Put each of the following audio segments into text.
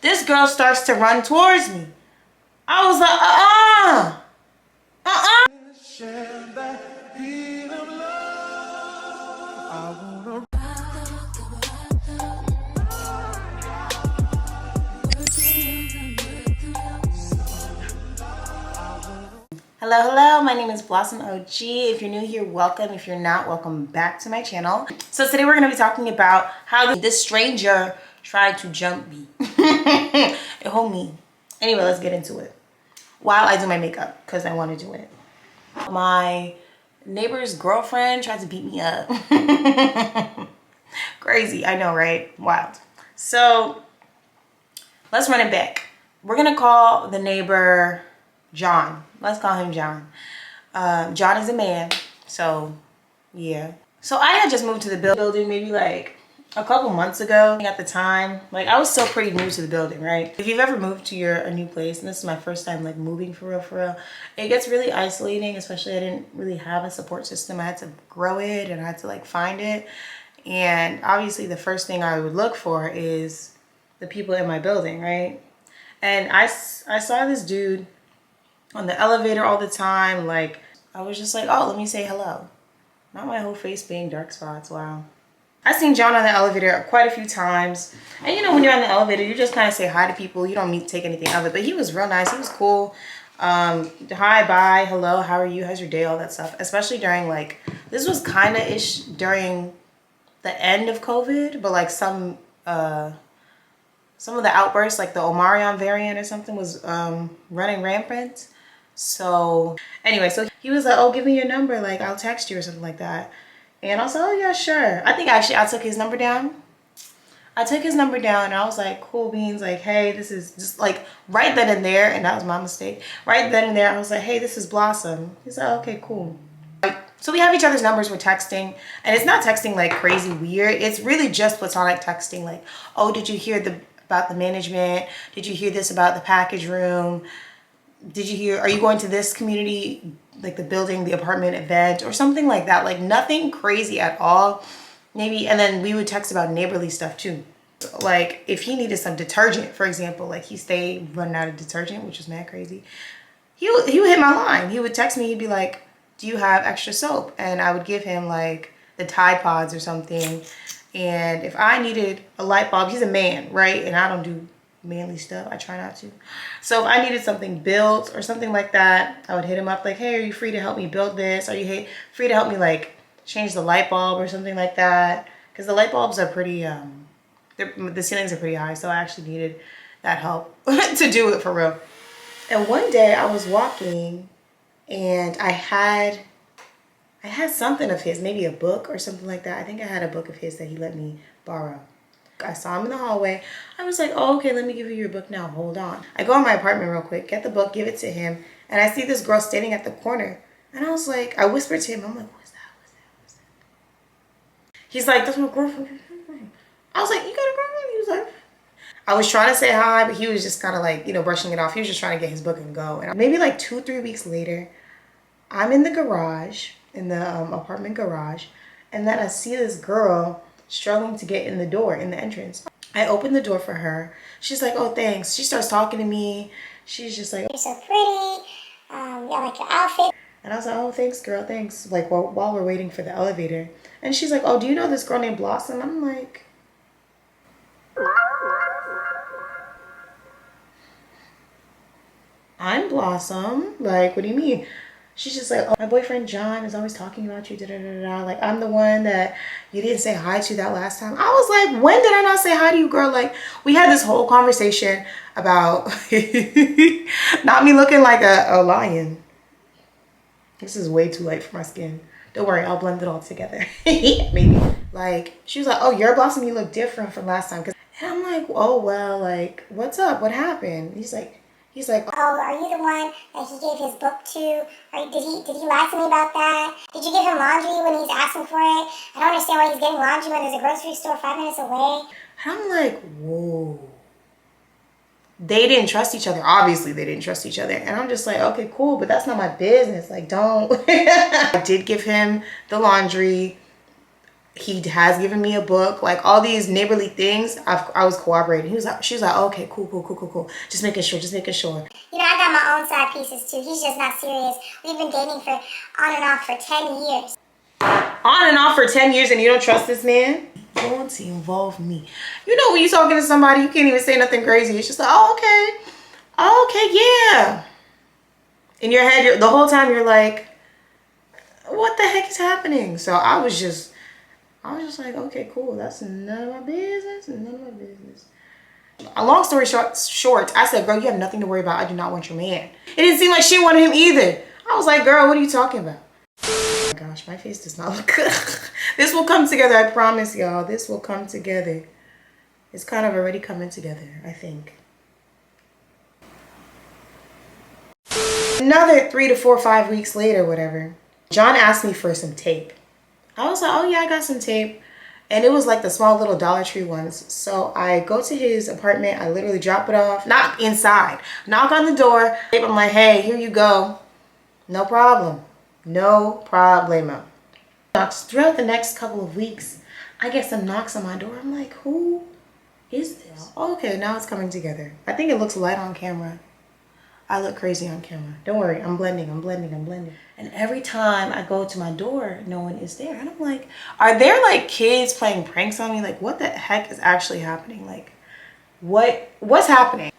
This girl starts to run towards me. I was like, Hello, my name is Blossom OG. If you're new here, welcome. If you're not, welcome back to my channel. So today we're going to be talking about how this stranger tried to jump me. It hold me. Anyway, let's get into it. While I do my makeup, because I want to do it. My neighbor's girlfriend tried to beat me up. Crazy, I know, right? Wild. So let's run it back. We're going to call the neighbor John. Let's call him John. John is a man, so yeah. So I had just moved to the building maybe like a couple months ago. At the time, like I was still pretty new to the building, right? If you've ever moved to a new place, and this is my first time like moving for real, it gets really isolating, especially I didn't really have a support system. I had to grow it and I had to like find it. And obviously the first thing I would look for is the people in my building, right? And I saw this dude on the elevator all the time. Like I was just like, oh, let me say hello. Not my whole face being dark spots. Wow. I seen John on the elevator quite a few times. And you know, when you're on the elevator, you just kind of say hi to people. You don't take anything of it. But he was real nice. He was cool. Hi, bye, hello, how are you? How's your day? All that stuff. Especially during like, this was kind of ish during the end of COVID. But like some of the outbursts, like the Omarion variant or something was running rampant. So anyway, so he was like, oh, give me your number, like I'll text you or something like that. And I was like, oh yeah, sure. I think actually I took his number down. And I was like, cool beans, like, hey, this is just like right then and there, and that was my mistake. Right then and there, I was like, hey, this is Blossom. He's like, okay, cool. So we have each other's numbers, we're texting, and it's not texting like crazy weird. It's really just platonic texting, like, oh, did you hear about the management? Did you hear this about the package room? Did you hear, are you going to this community, like the building, the apartment event or something like that? Like nothing crazy at all. Maybe, and then we would text about neighborly stuff too. Like if he needed some detergent, for example, like he stayed running out of detergent, which was mad crazy. He would hit my line. He would text me, he'd be like, do you have extra soap? And I would give him like the Tide Pods or something. And if I needed a light bulb, he's a man, right? And I don't do manly stuff. I try not to. So if I needed something built or something like that, I would hit him up like, hey, are you free to help me build this? Are you free to help me like change the light bulb or something like that? Because the light bulbs are pretty, the ceilings are pretty high. So I actually needed that help to do it for real. And one day I was walking and I had something of his, maybe a book or something like that. I think I had a book of his that he let me borrow. I saw him in the hallway. I was like, oh, okay, let me give you your book now. Hold on. I go in my apartment real quick, get the book, give it to him. And I see this girl standing at the corner. And I was like, I whispered to him, I'm like, what's that? He's like, that's my girlfriend. I was like, you got a girlfriend? He was like, I was trying to say hi, but he was just kind of like, you know, brushing it off. He was just trying to get his book and go. And maybe like 2-3 weeks later, I'm in the garage, in the apartment garage. And then I see this girl struggling to get in the door, in the entrance. I open the door for her. She's like, oh, thanks. She starts talking to me. She's just like, you're so pretty. I like your outfit. And I was like, oh, thanks, girl, thanks. Like, while we're waiting for the elevator. And she's like, oh, do you know this girl named Blossom? I'm like, I'm Blossom. Like, what do you mean? She's just like, oh, my boyfriend John is always talking about you, da-da-da-da. Like, I'm the one that you didn't say hi to that last time. I was like, when did I not say hi to you, girl? Like, we had this whole conversation about not me looking like a lion. This is way too light for my skin. Don't worry, I'll blend it all together. Maybe. Like, she was like, oh, you're Blossom, you look different from last time. And I'm like, oh, well, like, what's up? What happened? He's like, oh, are you the one that he gave his book to? Did he lie to me about that? Did you give him laundry when he's asking for it? I don't understand why he's getting laundry when there's a grocery store 5 minutes away. And I'm like, whoa. They didn't trust each other. Obviously, they didn't trust each other. And I'm just like, okay, cool, but that's not my business. Like, don't. I did give him the laundry. He has given me a book, like all these neighborly things. I was cooperating. She was like, okay, cool. Just making sure. You know, I got my own side pieces too. He's just not serious. We've been dating for on and off for 10 years. On and off for 10 years and you don't trust this man? Don't involve me. You know when you're talking to somebody, you can't even say nothing crazy. It's just like, okay, yeah. In your head, the whole time you're like, what the heck is happening? So I was just like, okay, cool. That's none of my business. A long story short, I said, girl, you have nothing to worry about. I do not want your man. It didn't seem like she wanted him either. I was like, girl, what are you talking about? Oh my gosh, my face does not look good. This will come together, I promise y'all. This will come together. It's kind of already coming together, I think. Another 3 to 4 or 5 weeks later, whatever, John asked me for some tape. I was like, oh yeah, I got some tape. And it was like the small little Dollar Tree ones. So I go to his apartment. I literally drop it off. Not inside. Knock on the door. I'm like, hey, here you go. No problem. No problemo. Throughout the next couple of weeks, I get some knocks on my door. I'm like, who is this? Okay, now it's coming together. I think it looks light on camera. I look crazy on camera. Don't worry, I'm blending. And every time I go to my door, no one is there. And I'm like, are there like kids playing pranks on me? Like, what the heck is actually happening? Like, what's happening?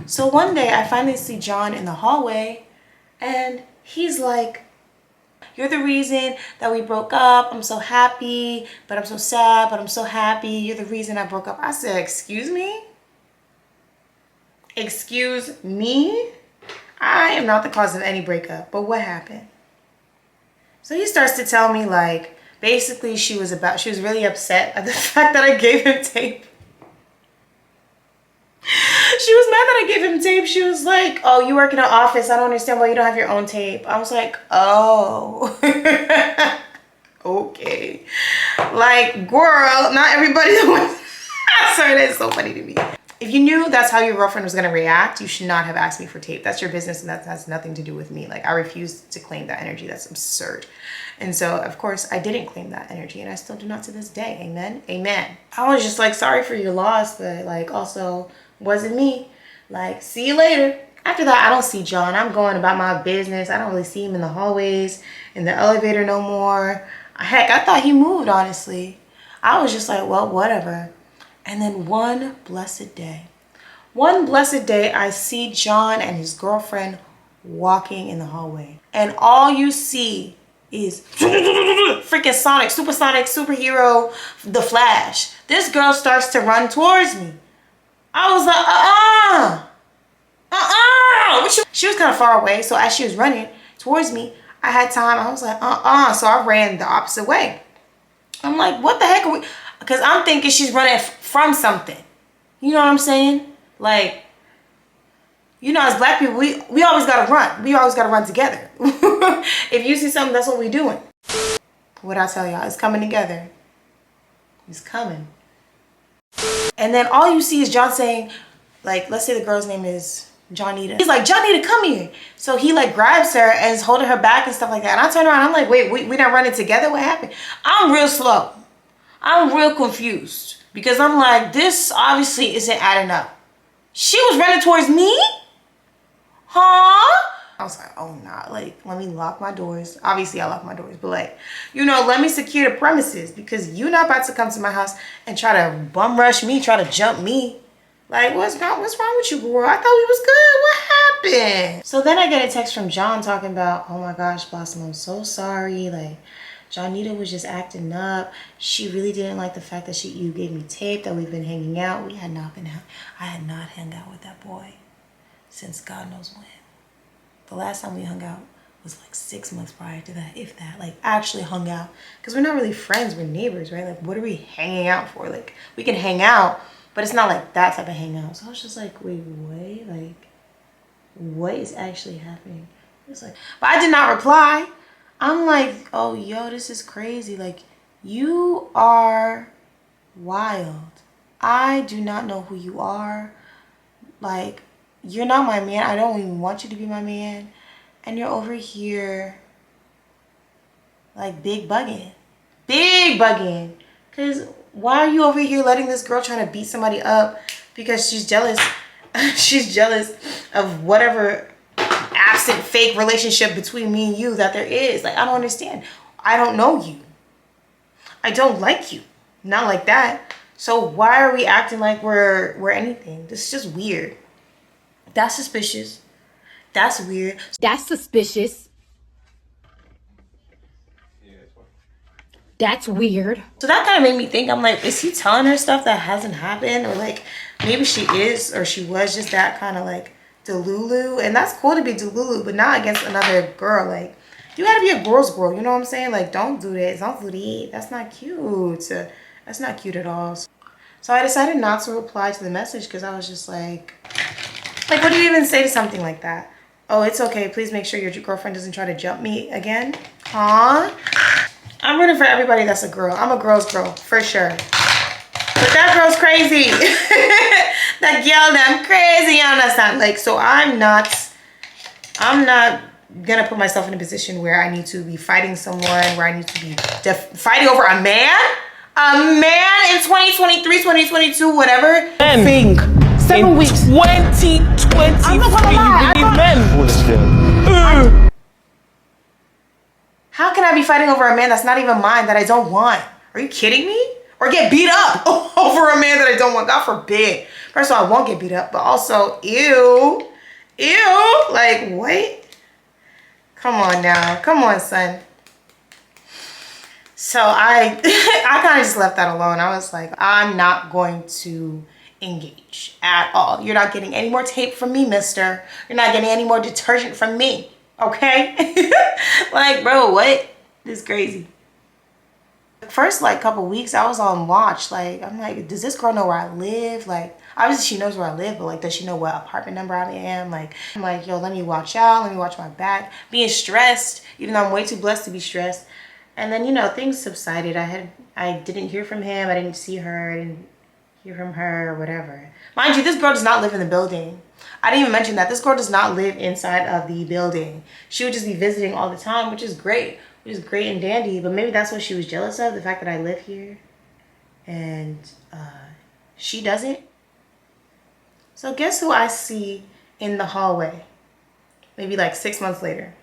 So one day I finally see John in the hallway and he's like, you're the reason that we broke up. I'm so happy, but I'm so sad, but I'm so happy. You're the reason I broke up. I said, excuse me? Excuse me? I am not the cause of any breakup, but what happened? So he starts to tell me like, basically she was really upset at the fact that I gave him tape. She was mad that I gave him tape. She was like, oh, you work in an office. I don't understand why you don't have your own tape. I was like, oh, okay. Like, girl, not everybody. Sorry, that's so funny to me. If you knew that's how your girlfriend was going to react, you should not have asked me for tape. That's your business and that has nothing to do with me. Like, I refuse to claim that energy. That's absurd. And so, of course, I didn't claim that energy and I still do not to this day. Amen? Amen. I was just like, sorry for your loss, but like also wasn't me. Like, see you later. After that, I don't see John. I'm going about my business. I don't really see him in the hallways, in the elevator no more. Heck, I thought he moved, honestly. I was just like, well, whatever. And then one blessed day, I see John and his girlfriend walking in the hallway. And all you see is freaking supersonic superhero, the Flash. This girl starts to run towards me. I was like, She was kind of far away. So as she was running towards me, I had time. I was like, So I ran the opposite way. I'm like, what the heck are we? Because I'm thinking she's running from something. You know what I'm saying? Like, you know, as black people, we always got to run. We always got to run together. If you see something, that's what we doing. What I tell y'all, it's coming together. It's coming. And then all you see is John saying, like, let's say the girl's name is Johnita. He's like, Johnita, come here. So he like grabs her and is holding her back and stuff like that. And I turn around, I'm like, wait, we not running together? What happened? I'm real slow. I'm real confused because I'm like, this obviously isn't adding up. She was running towards me? Huh? I was like, oh nah, like, let me lock my doors. Obviously I lock my doors, but like, you know, let me secure the premises because you're not about to come to my house and try to bum rush me, try to jump me. Like, what's wrong with you, girl? I thought we was good. What happened? So then I get a text from John talking about, oh my gosh, Blossom, I'm so sorry. Like, Johnita was just acting up. She really didn't like the fact that you gave me tape, that we've been hanging out. I had not hung out with that boy since God knows when. The last time we hung out was like 6 months prior to that, if that, like actually hung out. Because we're not really friends, we're neighbors, right? Like, what are we hanging out for? Like, we can hang out, but it's not like that type of hangout. So I was just like, wait, what? Like, what is actually happening? It's like, but I did not reply. I'm like, oh, yo, this is crazy. Like, you are wild. I do not know who you are. Like, you're not my man. I don't even want you to be my man. And you're over here, like, big bugging. Big bugging. Because why are you over here letting this girl trying to beat somebody up because she's jealous? She's jealous of whatever absent fake relationship between me and you that there is. Like, I don't understand. I don't know you. I don't like you. Not like that. So why are we acting like we're anything? This is just weird. That's suspicious. That's weird. That's suspicious. That's weird. So that kind of made me think, I'm like, is he telling her stuff that hasn't happened? Or like, maybe she is or she was just that kind of like delulu. And that's cool to be delulu, but not against another girl. Like, you gotta be a girl's girl, you know what I'm saying? Like, don't do this, don't do that. That's not cute. That's not cute at all. So I decided not to reply to the message because I was just like, what do you even say to something like that? Oh, it's okay. Please make sure your girlfriend doesn't try to jump me again. Huh? I'm rooting for everybody that's a girl. I'm a girl's girl, for sure. But that girl's crazy. That girl, I'm crazy, you understand? Like, so I'm not gonna put myself in a position where I need to be fighting someone, where I need to be fighting over a man? A man in 2023, 2022, whatever. Think 7 weeks. 2023, I'm not gonna lie, you believe men? How can I be fighting over a man that's not even mine, that I don't want? Are you kidding me? Or get beat up over a man that I don't want? God forbid. First of all, I won't get beat up, but also, ew. Ew. Like, what? Come on now. Come on, son. So I kind of just left that alone. I was like, I'm not going to engage at all. You're not getting any more tape from me, mister. You're not getting any more detergent from me. Okay? Like, bro, what? This is crazy. First, like, couple weeks, I was on watch. Like, I'm like, does this girl know where I live? Like, obviously she knows where I live, but like, does she know what apartment number I am? Like, I'm like, yo, let me watch out. Let me watch my back. Being stressed, even though I'm way too blessed to be stressed. And then, you know, things subsided. I didn't hear from him. I didn't see her. I didn't hear from her or whatever. Mind you, this girl does not live in the building. I didn't even mention that. This girl does not live inside of the building. She would just be visiting all the time, which is great. Which is great and dandy. But maybe that's what she was jealous of, the fact that I live here. And she doesn't. So guess who I see in the hallway? Maybe like 6 months later.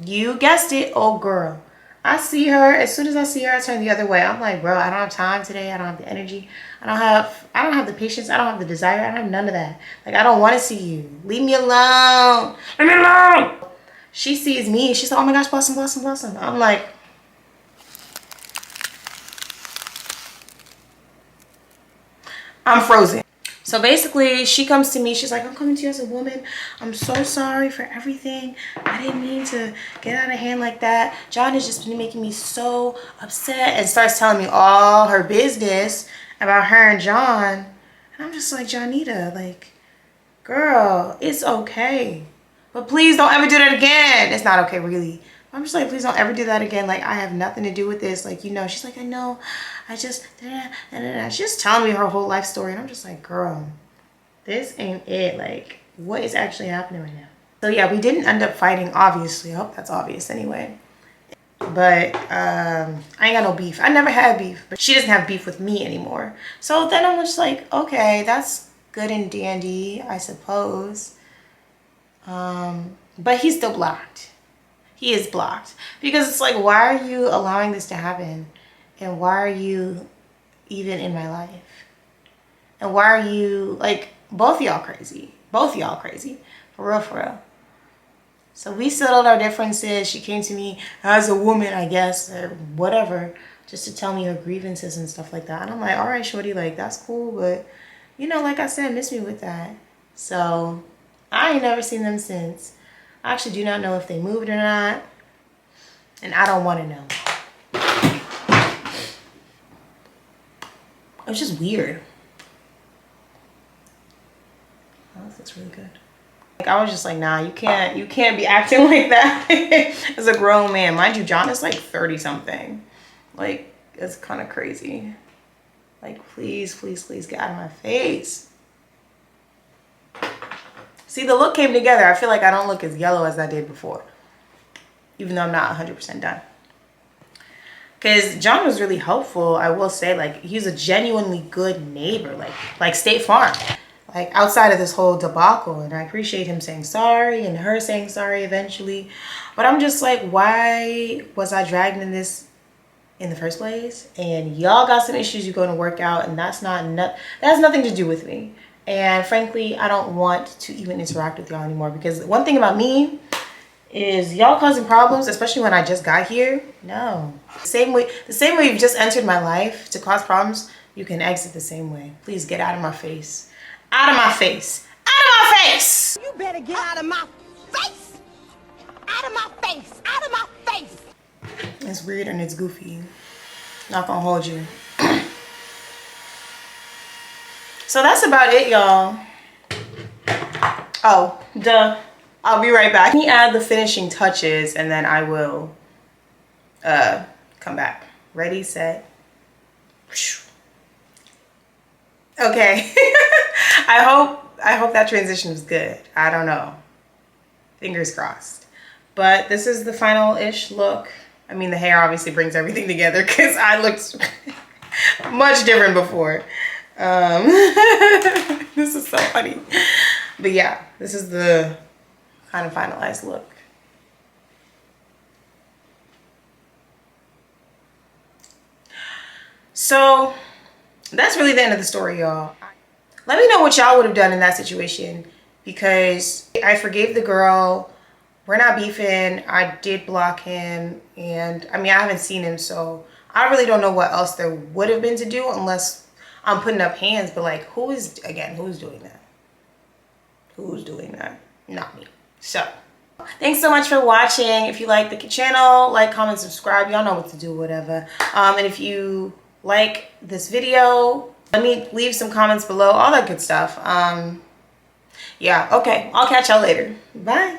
You guessed it, old girl. I see her. As soon as I see her, I turn the other way. I'm like, bro, I don't have time today. I don't have the energy. I don't have the patience. I don't have the desire. I don't have none of that. Like, I don't want to see you. Leave me alone. Leave me alone. She sees me. She's like, oh my gosh, blossom, blossom, blossom. I'm like, I'm frozen. So basically, she comes to me. She's like, I'm coming to you as a woman. I'm so sorry for everything. I didn't mean to get out of hand like that. John has just been making me so upset, and starts telling me all her business about her and John. And I'm just like, Johnita, like, girl, it's okay. But please don't ever do that again. It's not okay, really. I'm just like, please don't ever do that again. Like, I have nothing to do with this. Like, you know, she's like, I know. I just, she's just telling me her whole life story. And I'm just like, girl, this ain't it. Like, what is actually happening right now? So yeah, we didn't end up fighting, obviously. I hope that's obvious anyway. But I ain't got no beef. I never had beef. But she doesn't have beef with me anymore. So then I'm just like, okay, that's good and dandy, I suppose. But he's still blocked. He is blocked. Because it's like, why are you allowing this to happen? And why are you even in my life? And why are you, like, both y'all crazy. Both y'all crazy. For real, for real. So we settled our differences. She came to me as a woman, I guess, or whatever, just to tell me her grievances and stuff like that. And I'm like, all right, shorty, like, that's cool. But, you know, like I said, miss me with that. So I ain't never seen them since. I actually do not know if they moved or not. And I don't want to know. It was just weird. Oh, this looks really good. Like, I was just like, nah, you can't be acting like that as a grown man. Mind you, John is like 30 something. Like, it's kind of crazy. Like, please, please, please get out of my face. See, the look came together. I feel like I don't look as yellow as I did before. Even though I'm not 100% done. Because John was really helpful, I will say. Like, he's a genuinely good neighbor, like State Farm. Like, outside of this whole debacle. And I appreciate him saying sorry and her saying sorry eventually. But I'm just like, why was I dragged in this in the first place? And y'all got some issues you're going to work out, and that has nothing to do with me. And frankly, I don't want to even interact with y'all anymore, because one thing about me is y'all causing problems, especially when I just got here. No. The same way you've just entered my life to cause problems, you can exit the same way. Please get out of my face. Out of my face. Out of my face! You better get out of my face! Out of my face! Out of my face! It's weird and it's goofy. Not gonna hold you. So that's about it, y'all. Oh, duh. I'll be right back. Let me add the finishing touches and then I will come back. Ready, set. Okay. I hope that transition was good. I don't know. Fingers crossed. But this is the final-ish look. I mean, the hair obviously brings everything together because I looked much different before. This is so funny. But yeah, this is the kind of finalized look. So that's really the end of the story, y'all. Let me know what y'all would have done in that situation, because I forgave the girl. We're not beefing. I did block him, and I mean, I haven't seen him, so I really don't know what else there would have been to do unless I'm putting up hands. But like, who's doing that? Who's doing that? Not me. So thanks so much for watching. If you like the channel, like, comment, subscribe. Y'all know what to do, whatever. And if you like this video, let me leave some comments below, all that good stuff. Yeah, okay, I'll catch y'all later. Bye.